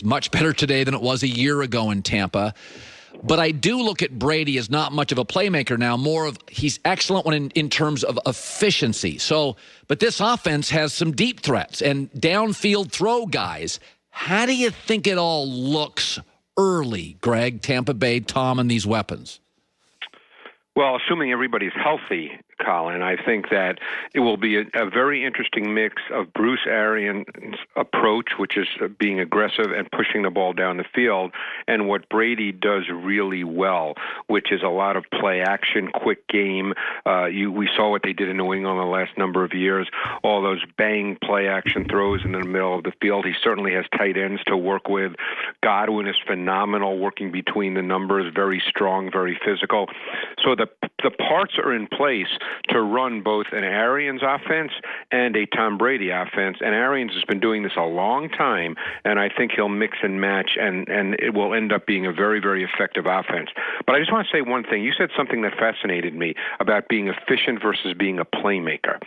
is much better today than it was a year ago in Tampa. But I do look at Brady as not much of a playmaker now, more of he's excellent when in terms of efficiency. So, but this offense has some deep threats and downfield throw guys. How do you think it all looks early, Greg, Tampa Bay, Tom, and these weapons? Well, assuming everybody's healthy, Colin, I think that it will be a very interesting mix of Bruce Arians' approach, which is being aggressive and pushing the ball down the field, and what Brady does really well, which is a lot of play action, quick game. We saw what they did in New England the last number of years, all those bang play action throws in the middle of the field. He certainly has tight ends to work with. Godwin is phenomenal working between the numbers, very strong, very physical. So the parts are in place to run both an Arians offense and a Tom Brady offense. And Arians has been doing this a long time, and I think he'll mix and match, and it will end up being a very, very effective offense. But I just want to say one thing. You said something that fascinated me about being efficient versus being a playmaker.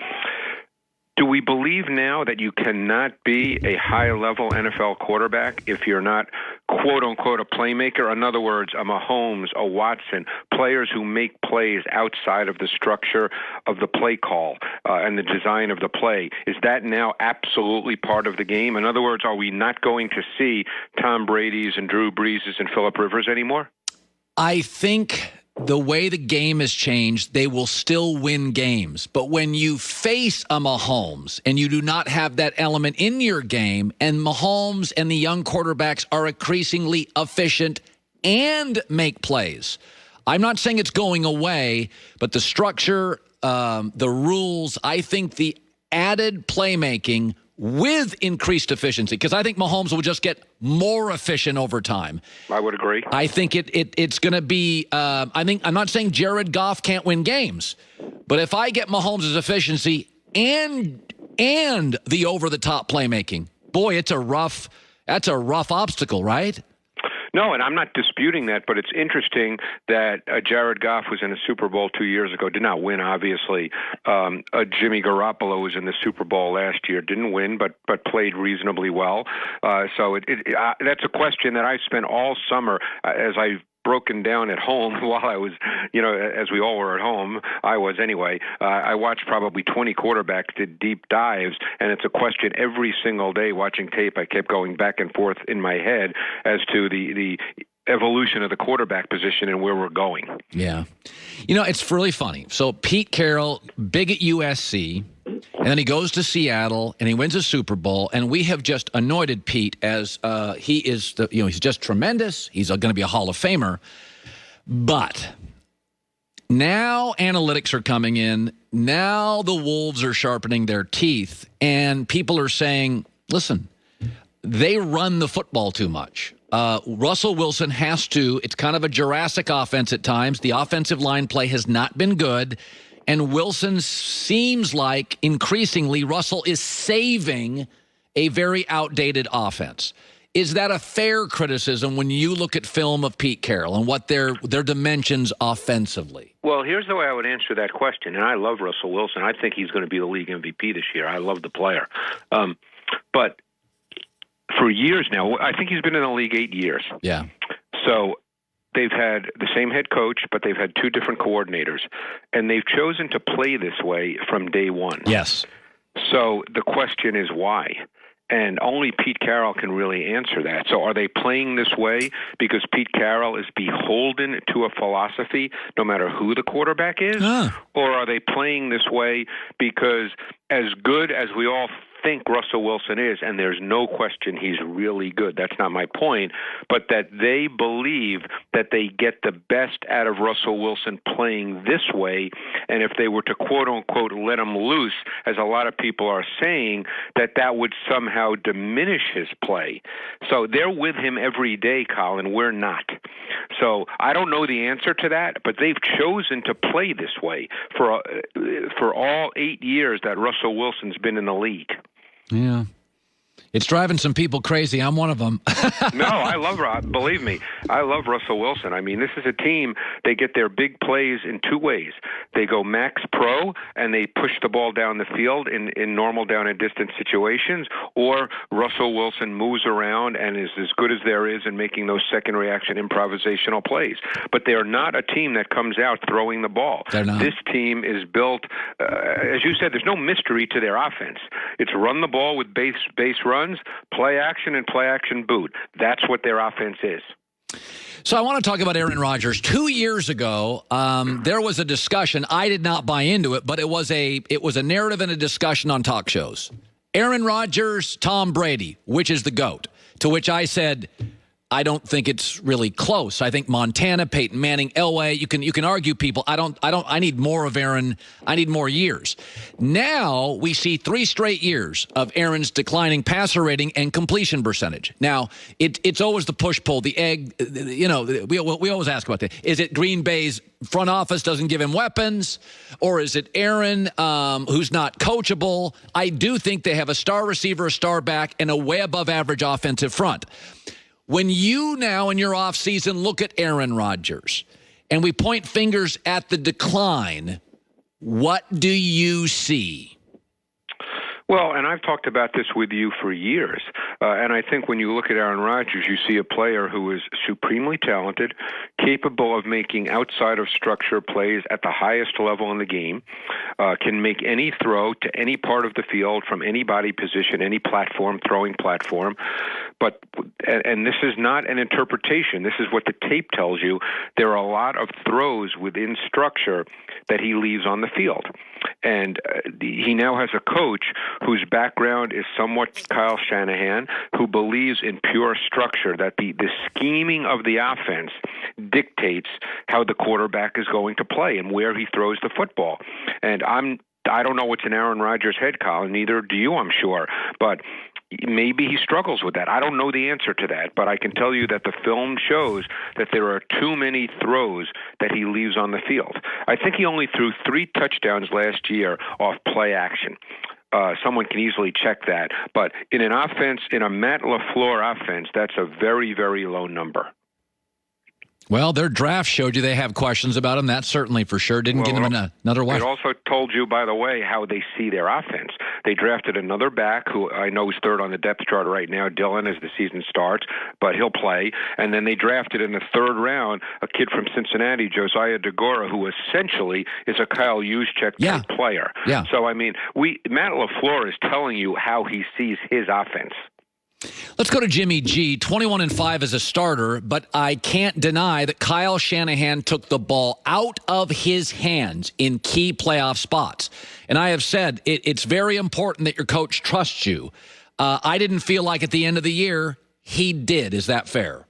Do we believe now that you cannot be a high-level NFL quarterback if you're not, quote-unquote, a playmaker? In other words, a Mahomes, a Watson, players who make plays outside of the structure of the play call and the design of the play. Is that now absolutely part of the game? In other words, are we not going to see Tom Brady's and Drew Brees' and Phillip Rivers anymore? I think the way the game has changed, they will still win games. But when you face a Mahomes and you do not have that element in your game, and Mahomes and the young quarterbacks are increasingly efficient and make plays, I'm not saying it's going away, but the structure, the rules, I think the added playmaking with increased efficiency, because I think Mahomes will just get more efficient over time. I would agree. I think it's going to be. I'm not saying Jared Goff can't win games, but if I get Mahomes' efficiency and the over the top playmaking, boy, that's a rough obstacle, right? No, and I'm not disputing that, but it's interesting that Jared Goff was in a Super Bowl 2 years ago, did not win, obviously. Jimmy Garoppolo was in the Super Bowl last year, didn't win, but played reasonably well. So that's a question that I spent all summer as I've broken down at home while I was, as we all were at home, I was anyway. I watched probably 20 quarterbacks, did deep dives, and it's a question every single day watching tape. I kept going back and forth in my head as to the evolution of the quarterback position and where we're going. Yeah. It's really funny. So Pete Carroll, big at USC, and then he goes to Seattle and he wins a Super Bowl, and we have just anointed Pete as he is he's just tremendous. He's going to be a Hall of Famer. But now analytics are coming in. Now the wolves are sharpening their teeth, and people are saying, listen, they run the football too much. Russell Wilson has to. It's kind of a Jurassic offense at times. The offensive line play has not been good. And Wilson seems like increasingly Russell is saving a very outdated offense. Is that a fair criticism when you look at film of Pete Carroll and what their dimensions offensively? Well, here's the way I would answer that question. And I love Russell Wilson. I think he's going to be the league MVP this year. I love the player. But for years now, I think he's been in the league 8 years. Yeah. So they've had the same head coach, but they've had two different coordinators, and they've chosen to play this way from day one. Yes. So the question is why? And only Pete Carroll can really answer that. So are they playing this way because Pete Carroll is beholden to a philosophy no matter who the quarterback is? Or are they playing this way because as good as we all think Russell Wilson is, and there's no question he's really good, that's not my point, but that they believe that they get the best out of Russell Wilson playing this way, and if they were to quote-unquote let him loose, as a lot of people are saying, that would somehow diminish his play. So they're with him every day, Colin. We're not. So I don't know the answer to that, but they've chosen to play this way for all 8 years that Russell Wilson's been in the league. Yeah. It's driving some people crazy. I'm one of them. No, believe me, I love Russell Wilson. I mean, this is a team, they get their big plays in two ways. They go max pro, and they push the ball down the field in normal down and distance situations, or Russell Wilson moves around and is as good as there is in making those second reaction improvisational plays. But they are not a team that comes out throwing the ball. They're not. This team is built, as you said, there's no mystery to their offense. It's run the ball with base runs, play action, and play action boot. That's what their offense is. So I want to talk about Aaron Rodgers. 2 years ago, there was a discussion. I did not buy into it, but it was a narrative and a discussion on talk shows. Aaron Rodgers, Tom Brady, which is the GOAT? To which I said, I don't think it's really close. I think Montana, Peyton Manning, Elway, you can argue people. I need more of Aaron. I need more years. Now we see 3 straight years of Aaron's declining passer rating and completion percentage. Now it's always the push-pull, the egg, we always ask about that. Is it Green Bay's front office doesn't give him weapons, or is it Aaron who's not coachable? I do think they have a star receiver, a star back, and a way above average offensive front. When you now in your offseason look at Aaron Rodgers and we point fingers at the decline, what do you see? Well, and I've talked about this with you for years, and I think when you look at Aaron Rodgers, you see a player who is supremely talented, capable of making outside of structure plays at the highest level in the game, can make any throw to any part of the field from any body position, any platform, throwing platform. But and this is not an interpretation. This is what the tape tells you. There are a lot of throws within structure that he leaves on the field. And he now has a coach whose background is somewhat Kyle Shanahan, who believes in pure structure, that the scheming of the offense dictates how the quarterback is going to play and where he throws the football. And I don't know what's in Aaron Rodgers' head, Colin, neither do you, I'm sure. But maybe he struggles with that. I don't know the answer to that, but I can tell you that the film shows that there are too many throws that he leaves on the field. I think he only threw 3 touchdowns last year off play action. Someone can easily check that. But in an offense, in a Matt LaFleur offense, that's a very, very low number. Well, their draft showed you they have questions about him. That certainly for sure didn't give him another weapon. It also told you, by the way, how they see their offense. They drafted another back who I know is third on the depth chart right now, Dillon, as the season starts, but he'll play. And then they drafted in the 3rd round a kid from Cincinnati, Josiah DeGora, who essentially is a Kyle Juszczyk-type player. Yeah. So, I mean, Matt LaFleur is telling you how he sees his offense. Let's go to Jimmy G. 21-5 as a starter, but I can't deny that Kyle Shanahan took the ball out of his hands in key playoff spots. And I have said it's very important that your coach trusts you. I didn't feel like at the end of the year he did. Is that fair?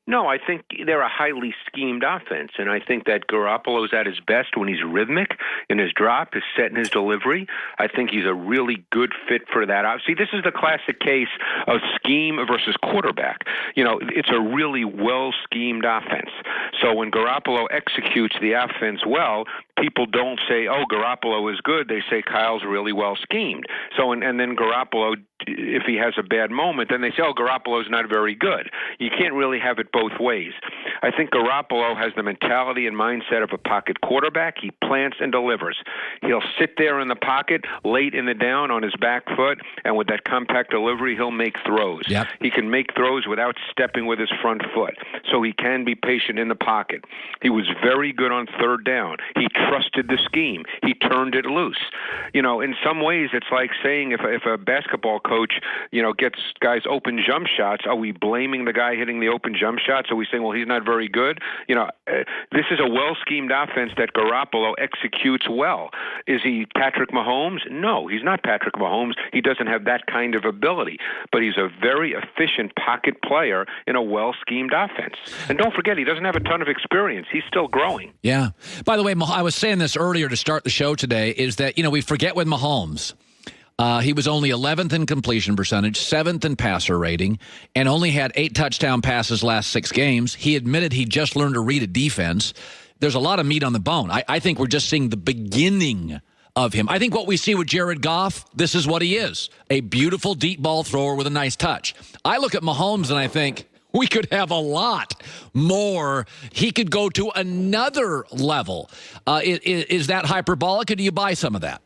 No, I think they're a highly schemed offense, and I think that Garoppolo's at his best when he's rhythmic in his drop, his set, and his delivery. I think he's a really good fit for that. See, this is the classic case of scheme versus quarterback. It's a really well-schemed offense. So when Garoppolo executes the offense well, people don't say, oh, Garoppolo is good. They say Kyle's really well-schemed. So, and then Garoppolo, if he has a bad moment, then they say, oh, Garoppolo's not very good. You can't really have it both ways. I think Garoppolo has the mentality and mindset of a pocket quarterback. He plants and delivers. He'll sit there in the pocket late in the down on his back foot, and with that compact delivery, he'll make throws. Yep. He can make throws without stepping with his front foot, so he can be patient in the pocket. He was very good on 3rd down. He trusted the scheme. He turned it loose. In some ways, it's like saying if a basketball coach, gets guys open jump shots, are we blaming the guy hitting the open jump shots? Are we saying, well, he's not very good? This is a well-schemed offense that Garoppolo executes well. Is he Patrick Mahomes? No, he's not Patrick Mahomes. He doesn't have that kind of ability, but he's a very efficient pocket player in a well-schemed offense. And don't forget, he doesn't have a ton of experience. He's still growing. Yeah. By the way, I was saying this earlier to start the show today, is that, we forget with Mahomes, he was only 11th in completion percentage, 7th in passer rating, and only had 8 touchdown passes last 6 games. He admitted he just learned to read a defense. There's a lot of meat on the bone. I think we're just seeing the beginning of him. I think what we see with Jared Goff, this is what he is, a beautiful deep ball thrower with a nice touch. I look at Mahomes and I think, we could have a lot more. He could go to another level. Is that hyperbolic, or do you buy some of that?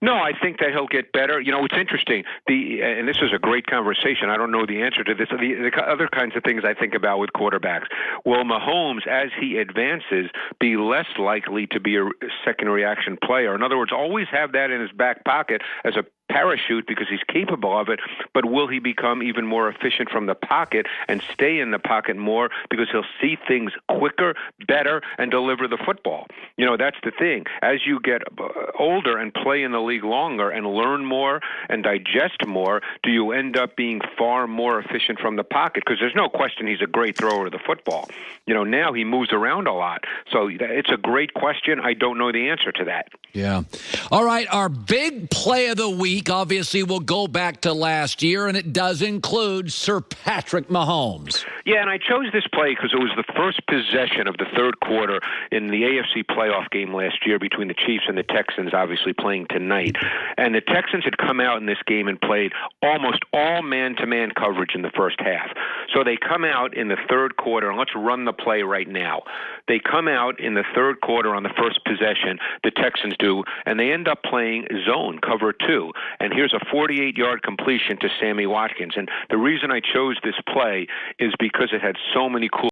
No, I think that he'll get better. You know, it's interesting. And this is a great conversation. I don't know the answer to this. The other kinds of things I think about with quarterbacks. Will Mahomes, as he advances, be less likely to be a second reaction player? In other words, always have that in his back pocket as a parachute because he's capable of it, but will he become even more efficient from the pocket and stay in the pocket more because he'll see things quicker, better, and deliver the football? You know, that's the thing. As you get older and play in the league longer and learn more and digest more, do you end up being far more efficient from the pocket? Because there's no question he's a great thrower of the football. You know, now he moves around a lot. So it's a great question. I don't know the answer to that. Yeah. All right, our big play of the week, obviously, will go back to last year, and it does include Sir Patrick Mahomes. Yeah, and I chose this play because it was the first possession of the third quarter in the AFC playoff game last year between the Chiefs and the Texans, obviously playing tonight. And the Texans had come out in this game and played almost all man-to-man coverage in the first half. So they come out in the third quarter, and let's run the play right now. They come out in the third quarter on the first possession, the Texans do, and they end up playing zone, cover two. And here's a 48-yard completion to Sammy Watkins. And the reason I chose this play is because it had so many cool